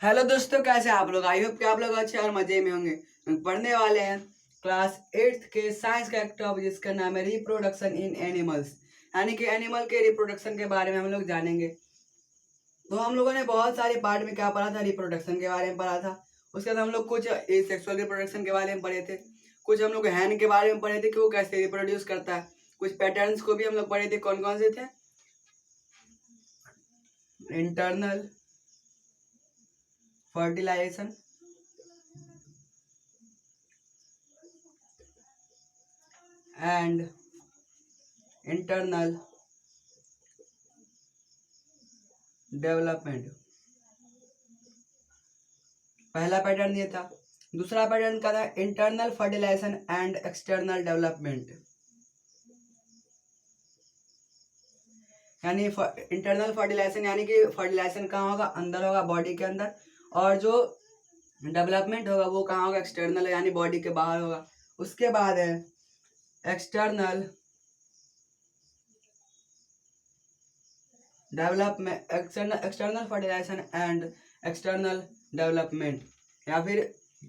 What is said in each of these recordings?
Hello दोस्तों, कैसे हैं आप लोग। आई होप कि आप लोग अच्छे और मजे में होंगे। हम पढ़ने वाले हैं क्लास 8th के साइंस का एक टॉपिक जिसका नाम है रिप्रोडक्शन इन एनिमल्स, यानी कि एनिमल के रिप्रोडक्शन के बारे में हम लोग जानेंगे। तो हम लोगों ने बहुत सारे पार्ट में क्या पढ़ा था, रिप्रोडक्शन के बारे में पढ़ा था। उसके बाद हम लोग कुछ सेक्सुअल रिप्रोडक्शन के बारे में पढ़े थे, कुछ हम लोग हैन के बारे में पढ़े थे कि वो कैसे रिप्रोड्यूस करता है, कुछ पैटर्न्स को भी हम लोग पढ़े थे। कौन कौन से थे? Internal fertilisation and internal development, पहला पैटर्न ये था। दूसरा पैटर्न का था internal fertilisation and external development, यानी इंटरनल फर्टिलाइजेशन यानी कि फर्टिलाइजेशन कहाँ होगा, अंदर होगा बॉडी के अंदर, और जो डेवलपमेंट होगा वो कहाँ होगा, एक्सटर्नल यानी बॉडी के बाहर होगा। उसके बाद है external development, external fertilisation and external development, या फिर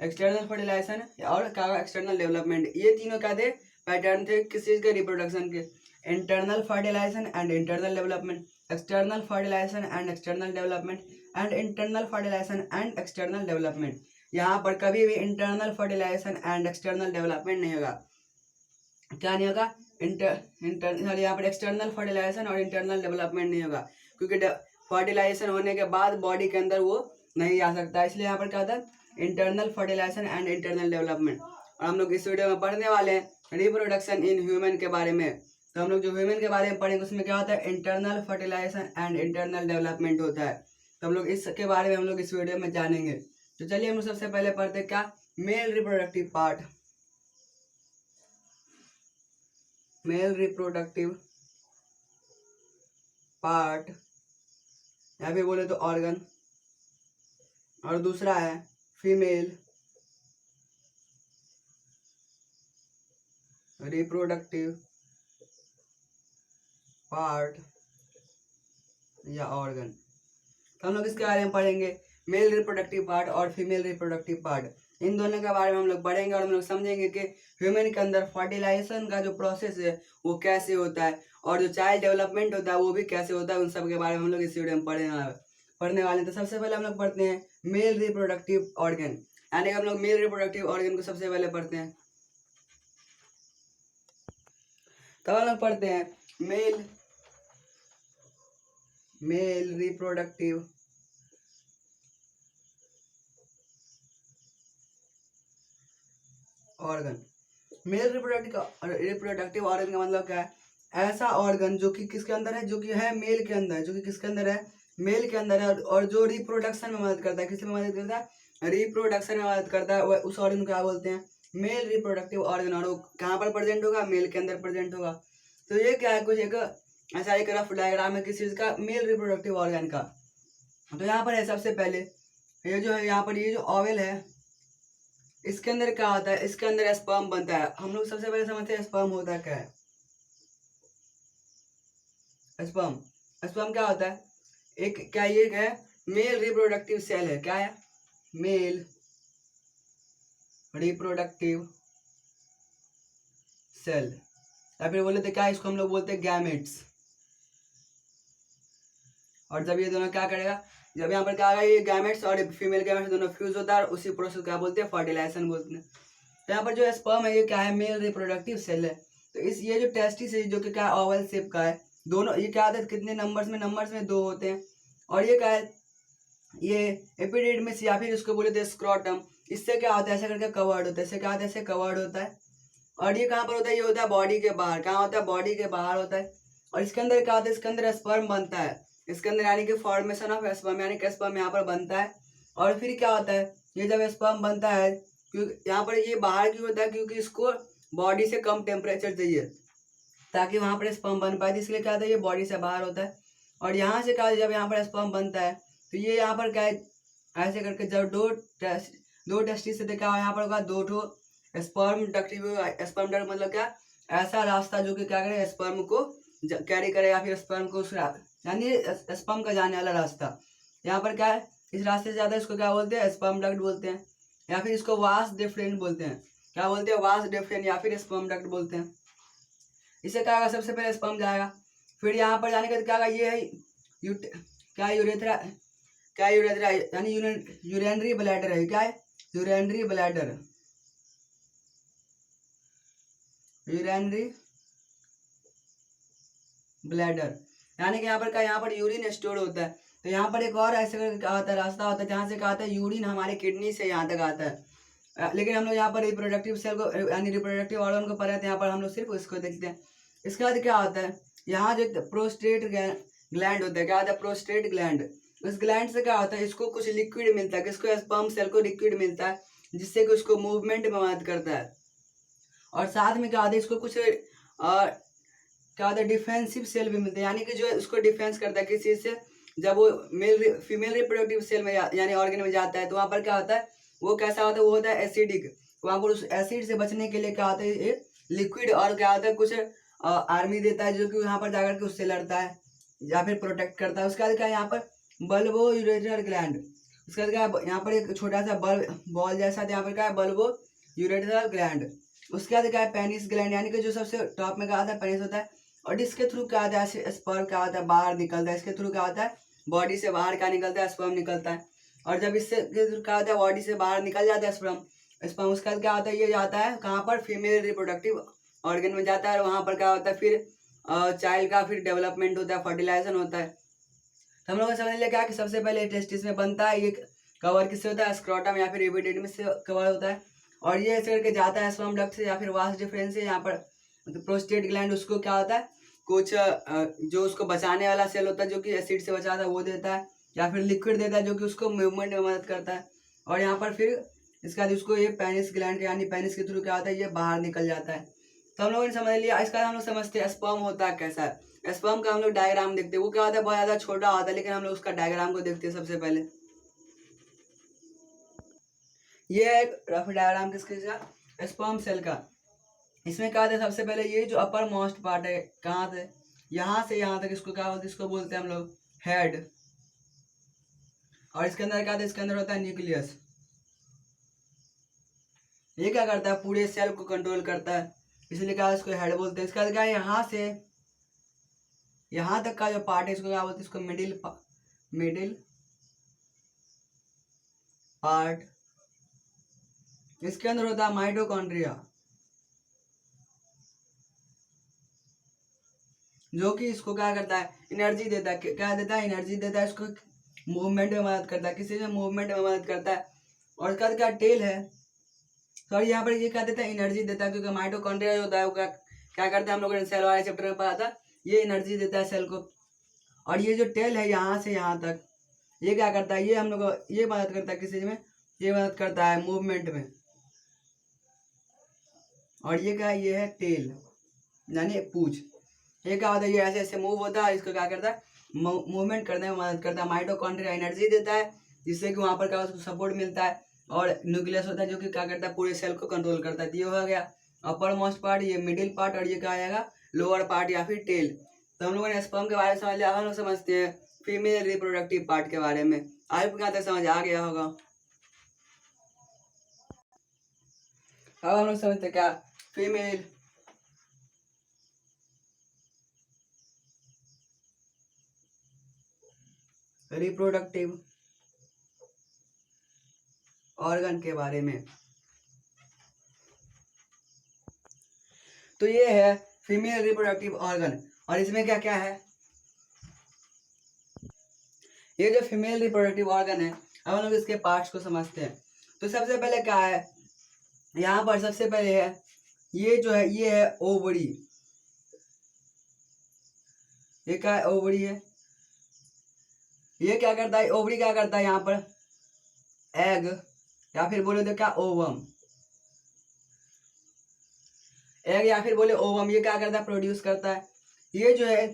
एक्सटर्नल फर्टिलाइजेशन और क्या होगा, एक्सटर्नल डेवलपमेंट। ये तीनों क्या थे, पैटर्न थे किस चीज़ के, रिप्रोडक्शन के। Internal fertilisation and internal development, external fertilisation and external development, and internal fertilisation and external development. यहाँ पर कभी भी internal fertilisation and external development नहीं होगा। क्या नहीं होगा, इंटर यहाँ पर एक्सटर्नल फर्टिलाइजेशन और इंटरनल डेवलपमेंट नहीं होगा, क्योंकि फर्टिलाइजेशन होने के बाद बॉडी के अंदर वो नहीं आ सकता। इसलिए यहाँ पर क्या होता है, internal fertilisation and internal development. और हम लोग इस वीडियो में पढ़ने वाले हैं रिप्रोडक्शन इन ह्यूमन के बारे में। तो हम लोग जो ह्यूमन के बारे में पढ़ेंगे उसमें क्या होता है, internal fertilisation and internal development होता है। तो हम लोग इसके बारे में हम लोग इस वीडियो में जानेंगे। तो चलिए हम सबसे पहले पढ़ते हैं क्या, male reproductive part. Male reproductive part यहाँ पे बोले तो ऑर्गन, और दूसरा है फीमेल रिप्रोडक्टिव पार्ट या ऑर्गन। तो हम लोग इसके बारे में पढ़ेंगे, मेल रिप्रोडक्टिव पार्ट और फीमेल रिप्रोडक्टिव पार्ट। इन दोनों के बारे में हम लोग पढ़ेंगे और हम लोग समझेंगे कि ह्यूमन के अंदर फर्टिलाइजेशन का जो प्रोसेस है वो कैसे होता है, और जो चाइल्ड डेवलपमेंट होता है वो भी कैसे होता है। उन सब के बारे में हम लोग इस वीडियो में पढ़ने वाले हैं। तो सबसे पहले हम लोग पढ़ते हैं मेल रिप्रोडक्टिव ऑर्गन, यानी कि हम लोग मेल रिप्रोडक्टिव ऑर्गन को सबसे पहले पढ़ते हैं। तब हम लोग पढ़ते हैं male reproductive organ. Male reproductive organ का मतलब क्या है, ऐसा ऑर्गन जो कि किसके अंदर है, जो कि है मेल के अंदर, जो कि किसके अंदर है, मेल के अंदर है, और जो रिप्रोडक्शन में मदद करता है। किस में मदद करता है, रिप्रोडक्शन में मदद करता है। उस ऑर्गन को क्या बोलते हैं, मेल रिप्रोडक्टिव ऑर्गन। और वो कहाँ पर प्रेजेंट होगा, मेल के अंदर प्रेजेंट होगा। तो ये क्या है, कुछ एक ऐसा एक रफ डायग्राम है किस चीज़ का, मेल रिप्रोडक्टिव ऑर्गन का। तो यहाँ पर है सबसे पहले ये जो है, यहाँ पर ये जो ऑवल है इसके अंदर क्या होता है, इसके अंदर स्पर्म बनता है। हम लोग सबसे पहले समझते हैं स्पर्म होता क्या है। स्पर्म स्पर्म क्या होता है, एक क्या ये है, मेल रिप्रोडक्टिव सेल है। क्या है, मेल रिप्रोडक्टिव सेल, या फिर बोले तो क्या, इसको हम लोग बोलते हैं गैमेट्स। और जब ये दोनों क्या करेगा, जब यहाँ पर क्या आएगा, ये गैमेट्स और फीमेल गैमेट्स दोनों फ्यूज होता है, और उसी प्रोसेस क्या बोलते हैं, फर्टिलाइजेशन बोलते हैं। तो यहाँ पर जो स्पर्म है ये क्या है, मेल रिप्रोडक्टिव सेल है। तो इस ये जो टेस्टिस है जो कि क्या ओवल शेप का है, दोनों ये क्या होता है, कितने नंबर्स में दो होते हैं। और ये क्या है, ये एपिडिडमिस या फिर इसको बोले थे स्क्रोटम। इससे क्या होता है, ऐसे करके कवर्ड होता है। इससे क्या होता है, ऐसे कवर्ड होता है। और ये कहाँ पर होता है, ये होता है बॉडी के बाहर। कहाँ होता है, बॉडी के बाहर होता है। और इसके अंदर क्या होता है, इसके अंदर स्पर्म बनता है। इसके अंदर यानी कि फॉर्मेशन ऑफ स्पर्म, यानी कि स्पर्म यहाँ पर बनता है। और फिर क्या होता है, ये जब स्पर्म बनता है, क्योंकि यहाँ पर ये बाहर क्यों होता है, क्योंकि इसको बॉडी से कम टेम्परेचर चाहिए ताकि वहाँ पर स्पर्म बन पाए। इसलिए क्या होता है, ये बॉडी से बाहर होता है। और यहाँ से क्या, जब यहाँ पर स्पर्म बनता है तो ये यहाँ पर क्या है, ऐसे करके जब दो टेस्टिस से देखा यहाँ पर होगा दो ठो स्पर्म डक्ट। स्पर्म डक्ट मतलब क्या, ऐसा रास्ता जो कि क्या करे, स्पर्म को कैरी करे, या फिर स्पर्म को यानी स्पर्म का जाने वाला रास्ता। यहाँ पर क्या है, इस रास्ते से जाता है, इसको क्या बोलते हैं, स्पर्म डक्ट बोलते हैं, या फिर इसको वास डिफरेंट बोलते हैं। क्या बोलते हैं, वास डिफरेंट या फिर स्पर्म डक्ट बोलते हैं। इससे क्या होगा, सबसे पहले स्पर्म जाएगा, फिर यहाँ पर जाने के बाद क्या होगा, ये है क्या यूरेथ्रा, क्या यूरेथ्रा यानी यूरेनरी ब्लैडर है, क्या है, यूरेनरी ब्लैडर, यूरेनरी ब्लैडर, यानी कि यहाँ पर क्या, यहाँ पर यूरिन स्टोर होता है। तो यहाँ पर एक और ऐसे क्या होता है, रास्ता होता है जहाँ से क्या आता है, यूरिन हमारे किडनी से यहाँ तक आता है। लेकिन हम लोग यहाँ पर रिप्रोडक्टिव सेल को यानी रिप्रोडक्टिव ऑर्गन को पढ़े थे, यहाँ पर हम लोग सिर्फ उसको देखते हैं। इसके बाद क्या होता है, यहाँ जो प्रोस्टेट ग्लैंड होता है, क्या होता है, प्रोस्टेट ग्लैंड। उस ग्लैंड से क्या होता है, इसको कुछ लिक्विड मिलता है, किसको, स्पर्म सेल को लिक्विड मिलता है, जिससे कि उसको मूवमेंट में मदद करता है। और साथ में क्या होता है, इसको कुछ क्या होता है, डिफेंसिव सेल भी मिलते हैं, यानी कि जो उसको डिफेंस करता है किसी से। जब वो फीमेल रिप्रोडक्टिव सेल में यानी ऑर्गन में जाता है, तो वहाँ पर क्या होता है, वो कैसा होता है, वो होता है एसिडिक। वहाँ पर उस एसिड से बचने के लिए क्या होता है, ये लिक्विड और क्या होता है, कुछ आर्मी देता है, जो कि यहाँ पर जाकर के उससे लड़ता है या फिर प्रोटेक्ट करता है। उसके बाद क्या है, यहाँ पर बल्बो यूरेटर ग्लैंड, उसके बाद क्या है, यहाँ पर एक छोटा सा बॉल जैसा, यहाँ पर क्या है, बल्बो यूरेटर ग्लैंड। उसके बाद क्या है, पेनिस ग्लैंड, यानी कि जो सबसे टॉप में क्या होता है, पेनिस होता है। और इसके थ्रू क्या होता है, स्पर्म क्या होता है, बाहर निकलता है। इसके थ्रू क्या होता है, बॉडी से बाहर क्या निकलता है, स्पर्म निकलता है। और जब इससे क्या होता है, बॉडी से बाहर निकल जाता है स्पर्म, उसके बाद क्या होता है, ये जाता है कहाँ पर, फीमेल रिप्रोडक्टिव ऑर्गन में जाता है। और वहाँ पर क्या होता है, फिर चाइल्ड का फिर डेवलपमेंट होता है, फर्टिलाइजेशन होता है। तो हम लोग ने समझ लिया क्या कि सबसे पहले टेस्टिस में बनता है, ये कवर किससे होता है, स्क्रोटम या फिर एपिडिडमिस से कवर होता है। और ये ऐसे करके जाता है स्पर्म डक्ट से या फिर वास डिफरेंस से, यहाँ पर प्रोस्टेट ग्लैंड उसको क्या होता है, कुछ जो उसको बचाने वाला सेल होता है, जो कि एसिड से बचाता है, वो देता है, या फिर लिक्विड देता है, जो कि उसको मूवमेंट में मदद करता है। और यहाँ पर फिर इसके बाद उसको ये पेनिस ग्लैंड यानी पेनिस के थ्रू क्या होता है, ये बाहर निकल जाता है। तो हम लोगों ने समझ लिया। इसका हम लोग समझते हैं स्पर्म होता है कैसा है। स्पर्म का हम लोग डायग्राम देखते हैं, वो क्या होता है, बहुत ज़्यादा छोटा होता है, लेकिन हम लोग उसका डायग्राम को देखते हैं। सबसे पहले ये एक रफ डायग्राम किसके साथ, स्पर्म सेल का। इसमें क्या होता है, सबसे पहले ये जो अपर मोस्ट पार्ट है, कहाँ से यहाँ तक, इसको क्या बोलते हैं, इसको बोलते हैं हम लोग हेड। और इसके अंदर क्या होता है, इसके अंदर होता है न्यूक्लियस। ये क्या करता है, पूरे सेल को कंट्रोल करता है, इसलिए क्या इसको हेड बोलते हैं। इसके बाद क्या है, यहाँ से यहाँ तक का जो पार्ट है, इसको क्या बोलते हैं, इसको मिडिल पार्ट। इसके अंदर होता है माइटोकॉन्ड्रिया, जो कि इसको क्या करता है, एनर्जी देता है। क्या देता है, एनर्जी देता है, इसको मूवमेंट में मदद करता है, किसी में मूवमेंट में मदद करता है। और इसका क्या टेल है, सॉरी यहाँ पर ये क्या देता है, एनर्जी देता है, क्योंकि माइटोकॉन्ड्रिया जो होता है वो क्या करता है, हम लोगों ने सेल वाले चैप्टर में पढ़ा था, ये एनर्जी देता है सेल को। और ये जो टेल है यहाँ से यहाँ तक, ये क्या करता है, ये हम लोग ये मदद करता है किसी में, ये मदद करता है मूवमेंट में। और ये क्या है, ये है टेल यानी पूंछ। ये क्या होता है, ये ऐसे ऐसे मूव होता है, इसको क्या करता है, मूवमेंट करने में मदद करता है। माइटोकॉन्ड्रिया एनर्जी देता है, जिससे कि वहाँ पर क्या उसको सपोर्ट मिलता है। और न्यूक्लियस होता है, जो कि क्या करता है, पूरे सेल को कंट्रोल करता है। तो ये हो गया अपर मोस्ट पार्ट, ये मिडिल पार्ट, और ये क्या आएगा, लोअर पार्ट या फिर टेल। तो हम लोगों ने स्पर्म के बारे में समझ लिया। अब हम लोग समझते हैं फीमेल रिप्रोडक्टिव पार्ट के बारे में। आपको क्या तक समझ आ गया होगा। अब हम लोग समझते हैं क्या, फीमेल रिप्रोडक्टिव ऑर्गन के बारे में। तो ये है फीमेल रिप्रोडक्टिव ऑर्गन, और इसमें क्या क्या है, ये जो फीमेल रिप्रोडक्टिव ऑर्गन है, अब हम लोग इसके पार्ट्स को समझते हैं। तो सबसे पहले क्या है, यहाँ पर सबसे पहले है, ये जो है, ये है ओवरी। ये क्या है, ओवरी है। ये क्या करता है, ओवरी क्या करता है, यहाँ पर एग या फिर बोले तो क्या, ओवम। एग या फिर बोले ओवम, ये क्या करता है, प्रोड्यूस करता है। ये जो है,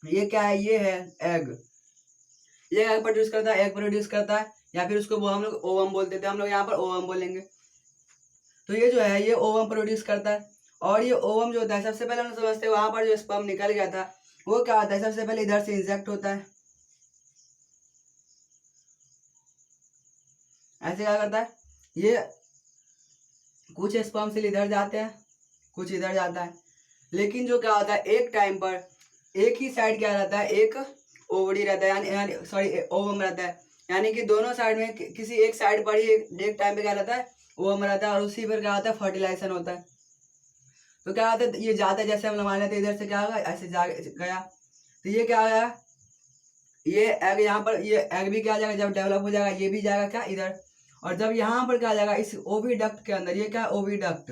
ये क्या है, ये है एग। ये एग प्रोड्यूस करता है, एग प्रोड्यूस करता है, या फिर उसको वो हम लोग ओवम बोलते थे, हम लोग यहाँ पर ओवम बोलेंगे। तो ये जो है, ये ओवम प्रोड्यूस करता है। और ये ओवम जो होता है, सबसे पहले हम समझते हैं, वहां पर जो स्पर्म निकल गया था, वो क्या होता है, सबसे पहले इधर से इंजेक्ट होता है, ऐसे क्या करता है, ये कुछ स्पर्म सेल इधर जाते हैं, कुछ इधर जाता है, लेकिन जो क्या होता है एक टाइम पर एक ही साइड क्या रहता है, एक ओवरी रहता है, यानी सॉरी ओवम रहता है, यानी कि दोनों साइड में किसी एक साइड पर ही एक टाइम पे क्या रहता है, ओवम रहता है, और उसी पर क्या होता है, फर्टिलाइजेशन होता है। तो क्या होता है, ये जाता है, जैसे हम मान लेते हैं इधर से क्या होगा, ऐसे जा गया, तो ये क्या गया, ये एग यहाँ पर, ये एग भी क्या आ जाएगा, जब डेवलप हो जाएगा ये भी जाएगा क्या इधर, और जब यहाँ पर क्या आ जाएगा इस ओविडक्ट के अंदर, ये क्या ओविडक्ट,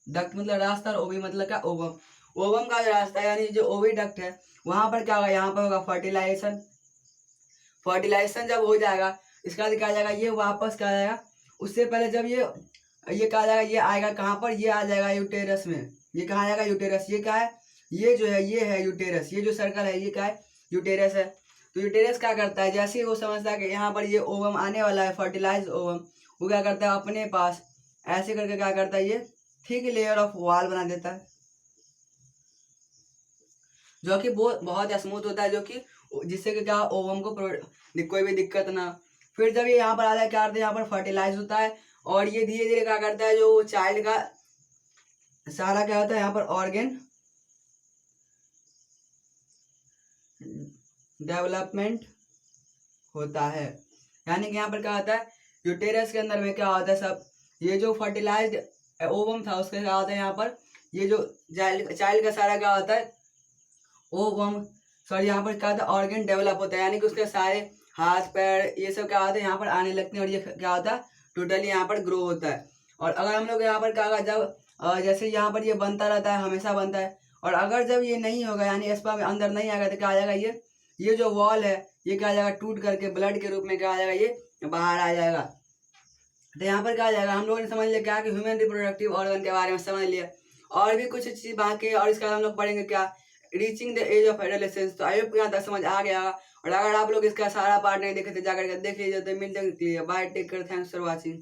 डक्ट मतलब रास्ता और ओवी मतलब क्या ओवम, ओवम का जो रास्ता है यानी जो ओविडक्ट है, वहां पर क्या होगा, यहाँ पर होगा फर्टिलाइजेशन, फर्टिलाइजेशन जब हो जाएगा इसका बाद क्या आ जाएगा, ये वापस क्या आ जाएगा, उससे पहले जब ये क्या आ जाएगा, ये आएगा कहाँ पर, ये आ जाएगा यूटेरस में, ये कहाँ आएगा यूटेरस, ये क्या है, ये जो है ये है यूटेरस, ये जो सर्कल है ये क्या है, यूटेरस है। तो यूटेरस क्या करता है, जैसे ही वो समझता है कि यहाँ पर ये ओवम आने वाला है, फर्टिलाइज ओवम, वो क्या करता है अपने पास ऐसे करके क्या करता है, ये थिक लेयर ऑफ वॉल बना देता है, जो कि बहुत स्मूथ होता है, जो कि जिससे कि क्या ओवम को कोई भी दिक्कत ना। फिर जब ये यहाँ पर आता है क्या करते हैं, यहाँ पर फर्टिलाइज होता है, और ये धीरे धीरे क्या करता है, जो चाइल्ड का सारा क्या होता है यहाँ पर ऑर्गन डेवलपमेंट होता है, यानी कि यहाँ पर क्या होता है, यूटेरस के अंदर में क्या होता है सब, ये जो फर्टिलाइज्ड ओवम था उसके क्या होता है यहाँ पर, ये जो चाइल्ड का सारा क्या होता है ओवम, सॉरी यहाँ पर क्या होता है ऑर्गन डेवलप होता है, यानी कि उसके सारे हाथ पैर ये सब क्या होता है यहाँ पर आने लगते हैं, और ये क्या होता है टोटली यहाँ पर ग्रो होता है। और अगर हम लोग यहाँ पर क्या होगा, जब जैसे यहाँ पर ये बनता रहता है, हमेशा बनता है, और अगर जब ये नहीं होगा यानी स्पर्म अंदर नहीं आएगा तो क्या आ जाएगा, ये जो वॉल है ये क्या आ जाएगा, टूट करके ब्लड के रूप में क्या आ जाएगा, ये बाहर आ जाएगा। तो यहाँ पर क्या आ जाएगा, हम लोगों ने समझ लिया क्या कि ह्यूमन रिप्रोडक्टिव ऑर्गन के बारे में समझ लिया, और भी कुछ चीज बाकी है, और इसका हम लोग पढ़ेंगे क्या, reaching the age of adolescence. तो आई होप यहाँ तक समझ आ गया, और अगर आप लोग इसका सारा पार्ट नहीं देखे तो जाकर के देख लीजिए। तो मिलते हैं, bye, take care, thanks for watching.